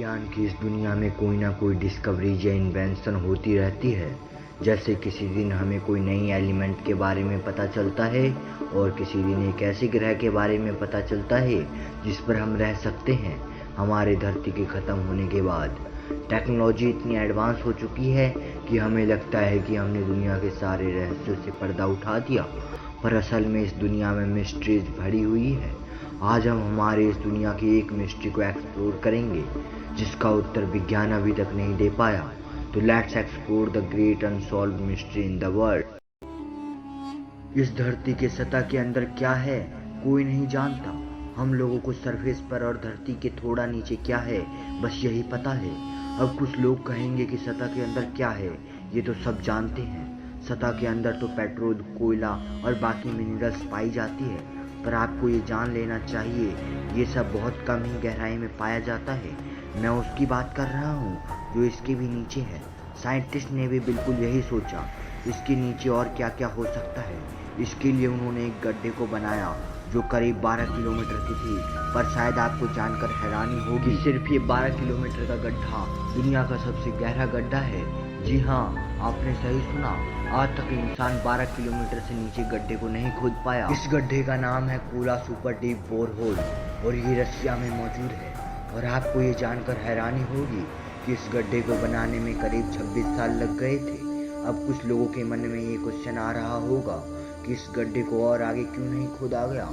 विज्ञान की इस दुनिया में कोई ना कोई डिस्कवरी या इन्वेंशन होती रहती है। जैसे किसी दिन हमें कोई नई एलिमेंट के बारे में पता चलता है और किसी दिन एक ऐसे ग्रह के बारे में पता चलता है जिस पर हम रह सकते हैं हमारे धरती के ख़त्म होने के बाद। टेक्नोलॉजी इतनी एडवांस हो चुकी है कि हमें लगता है कि हमने दुनिया के सारे रहस्यों से पर्दा उठा दिया, पर असल में इस दुनिया में मिस्ट्रीज भरी हुई है। आज हम हमारे इस दुनिया की एक मिस्ट्री को एक्सप्लोर करेंगे जिसका उत्तर विज्ञान अभी तक नहीं दे पाया। तो let's explore the great unsolved mystery in the world. इस धरती के सतह के अंदर क्या है कोई नहीं जानता। हम लोगों को सरफेस पर और धरती के थोड़ा नीचे क्या है बस यही पता है। अब कुछ लोग कहेंगे कि सतह के अंदर क्या है, ये तो सब जानते हैं। सतह के अंदर तो पेट्रोल, कोयला और बाकी मिनरल्स पाई जाती है, पर आपको ये जान लेना चाहिए ये सब बहुत कम ही गहराई में पाया जाता है। मैं उसकी बात कर रहा हूँ जो इसके भी नीचे है। साइंटिस्ट ने भी बिल्कुल यही सोचा, इसके नीचे और क्या क्या हो सकता है। इसके लिए उन्होंने एक गड्ढे को बनाया जो करीब 12 किलोमीटर की थी। पर शायद आपको जानकर हैरानी होगी, सिर्फ ये 12 किलोमीटर का गड्ढा दुनिया का सबसे गहरा गड्ढा है। जी हाँ, आपने सही सुना। आज तक इंसान 12 किलोमीटर से नीचे गड्ढे को नहीं खोद पाया। इस गड्ढे का नाम है कोला सुपर डीप बोरहोल और ये रशिया में मौजूद है। और आपको ये जानकर हैरानी होगी कि इस गड्ढे को बनाने में करीब 26 साल लग गए थे। अब कुछ लोगों के मन में ये क्वेश्चन आ रहा होगा कि इस गड्ढे को और आगे क्यों नहीं खोदा गया,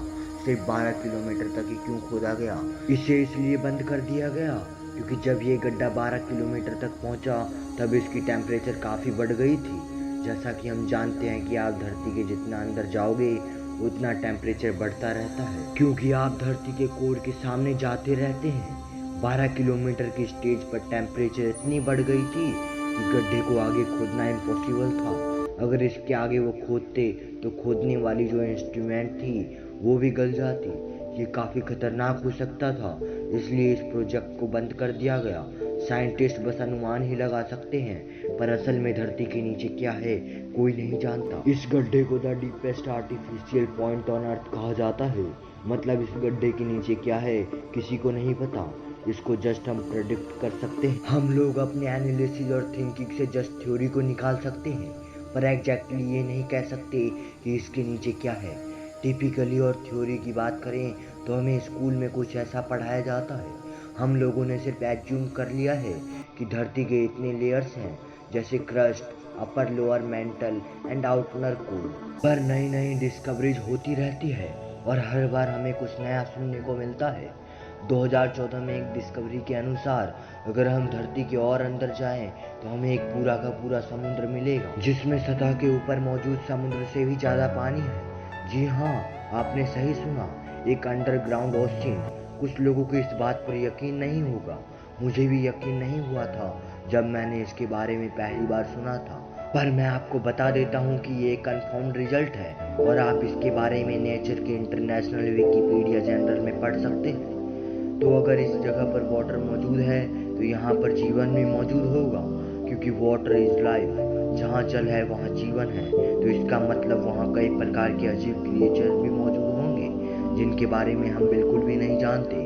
सिर्फ 12 किलोमीटर तक ही क्यों खोदा गया। इसे इसलिए बंद कर दिया गया क्योंकि जब ये गड्ढा 12 किलोमीटर तक पहुंचा तब इसकी टेम्परेचर काफ़ी बढ़ गई थी। जैसा कि हम जानते हैं कि आप धरती के जितना अंदर जाओगे उतना टेम्परेचर बढ़ता रहता है, क्योंकि आप धरती के कोर के सामने जाते रहते हैं। 12 किलोमीटर की स्टेज पर टेम्परेचर इतनी बढ़ गई थी कि गड्ढे को आगे खोदना इम्पॉसिबल था। अगर इसके आगे वो खोदते तो खोदने वाली जो इंस्ट्रूमेंट थी वो भी गल जाती। ये काफ़ी खतरनाक हो सकता था, इसलिए इस प्रोजेक्ट को बंद कर दिया गया। साइंटिस्ट बस अनुमान ही लगा सकते हैं, पर असल में धरती के नीचे क्या है कोई नहीं जानता। इस गड्ढे को the deepest artificial point on earth कहा जाता है। मतलब इस गड्ढे के नीचे क्या है किसी को नहीं पता, इसको जस्ट हम प्रेडिक्ट कर सकते हैं। हम लोग अपने एनालिसिस और थिंकिंग से जस्ट थ्योरी को निकाल सकते हैं, पर एग्जैक्टली ये नहीं कह सकते कि इसके नीचे क्या है। टिपिकली और थ्योरी की बात करें तो हमें स्कूल में कुछ ऐसा पढ़ाया जाता है। हम लोगों ने सिर्फ एज्यूम कर लिया है कि धरती के इतने लेयर्स हैं, जैसे crust, upper lower mental and outer core. पर नई नई डिस्कवरीज होती रहती है और हर बार हमें कुछ नया सुनने को मिलता है। 2014 में एक डिस्कवरी के अनुसार अगर हम धरती के और अंदर जाएं तो हमें एक पूरा का पूरा समुद्र मिलेगा जिसमें सतह के ऊपर मौजूद समुद्र से भी ज़्यादा पानी है। जी हाँ, आपने सही सुना, एक अंडरग्राउंड ओशन। कुछ लोगों को इस बात पर यकीन नहीं होगा, मुझे भी यकीन नहीं हुआ था जब मैंने इसके बारे में पहली बार सुना था। पर मैं आपको बता देता हूँ कि ये कंफर्म्ड रिजल्ट है और आप इसके बारे में नेचर के इंटरनेशनल विकिपीडिया जनरल में पढ़ सकते हैं। तो अगर इस जगह पर वाटर मौजूद है तो यहाँ पर जीवन भी मौजूद होगा, क्योंकि वाटर इज लाइफ। जहाँ जल है वहाँ जीवन है, तो इसका मतलब वहाँ कई प्रकार के अजीब क्रिएचर भी मौजूद होंगे जिनके बारे में हम बिल्कुल भी नहीं जानते।